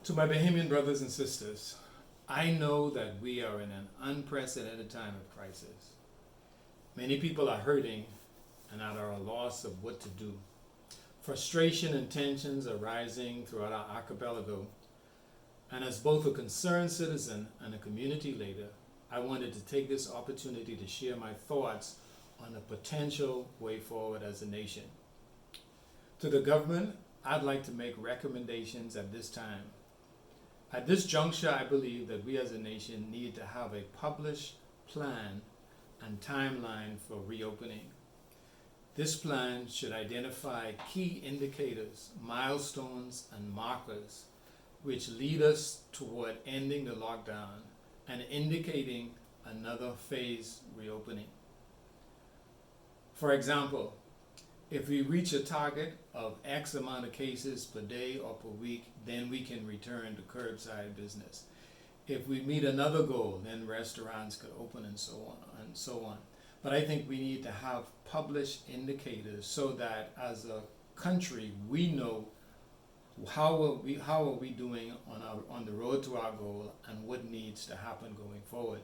To my Bahamian brothers and sisters, I know that we are in an unprecedented time of crisis. Many people are hurting and at a loss of what to do. Frustration and tensions are rising throughout our archipelago. And as both a concerned citizen and a community leader, I wanted to take this opportunity to share my thoughts on a potential way forward as a nation. To the government, I'd like to make recommendations at this time. At this juncture, I believe that we as a nation need to have a published plan and timeline for reopening. This plan should identify key indicators, milestones, and markers which lead us toward ending the lockdown and indicating another phase reopening. For example, if we reach a target of X amount of cases per day or per week, then we can return to curbside business. If we meet another goal, then restaurants could open and so on and so on. But I think we need to have published indicators so that as a country we know how are we doing on the road to our goal and what needs to happen going forward.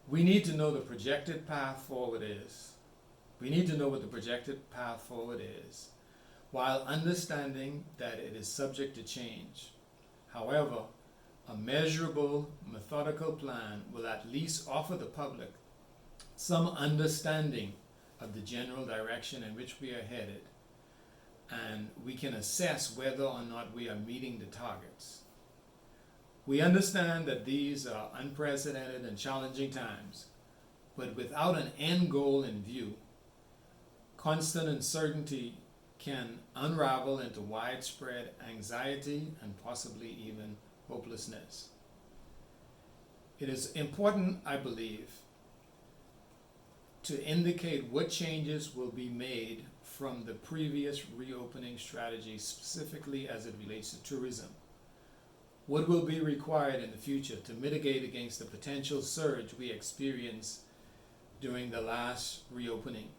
We need to know the projected path forward is. We need to know what the projected path forward is, while understanding that it is subject to change. However, a measurable, methodical plan will at least offer the public some understanding of the general direction in which we are headed, and we can assess whether or not we are meeting the targets. We understand that these are unprecedented and challenging times, but without an end goal in view, constant uncertainty can unravel into widespread anxiety and possibly even hopelessness. It is important, I believe, to indicate what changes will be made from the previous reopening strategy, specifically as it relates to tourism. What will be required in the future to mitigate against the potential surge we experienced during the last reopening?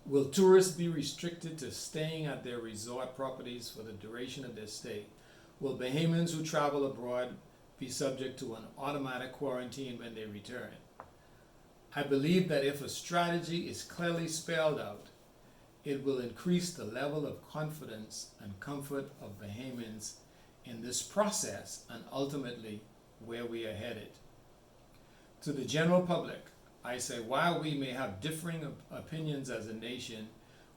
Will tourists be restricted to staying at their resort properties for the duration of their stay? Will Bahamians who travel abroad be subject to an automatic quarantine when they return? I believe that if a strategy is clearly spelled out, it will increase the level of confidence and comfort of Bahamians in this process and ultimately where we are headed. To the general public, I say, while we may have differing opinions as a nation,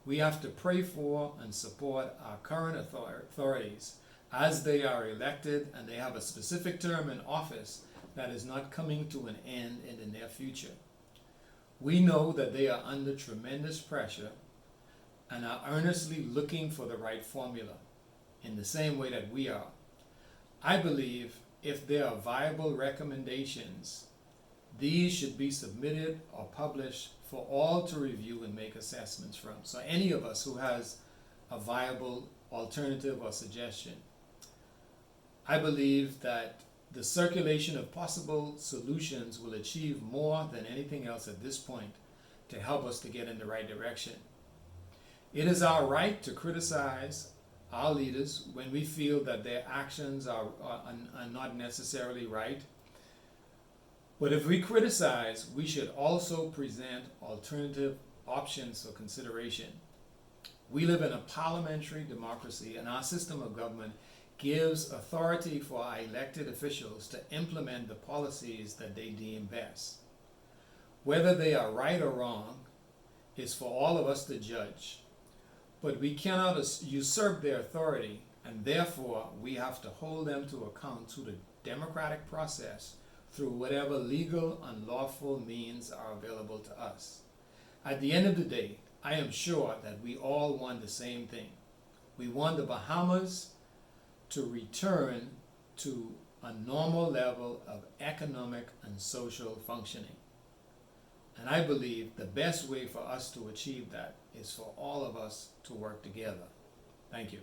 we have to pray for and support our current authorities as they are elected and they have a specific term in office that is not coming to an end in the near future. We know that they are under tremendous pressure and are earnestly looking for the right formula in the same way that we are. I believe if there are viable recommendations, these should be submitted or published for all to review and make assessments from. So any of us who has a viable alternative or suggestion, I believe that the circulation of possible solutions will achieve more than anything else at this point to help us to get in the right direction. It is our right to criticize our leaders when we feel that their actions are not necessarily right. But if we criticize, we should also present alternative options for consideration. We live in a parliamentary democracy, and our system of government gives authority for our elected officials to implement the policies that they deem best. Whether they are right or wrong is for all of us to judge, but we cannot usurp their authority, and therefore we have to hold them to account through the democratic process through whatever legal and lawful means are available to us. At the end of the day, I am sure that we all want the same thing. We want the Bahamas to return to a normal level of economic and social functioning. And I believe the best way for us to achieve that is for all of us to work together. Thank you.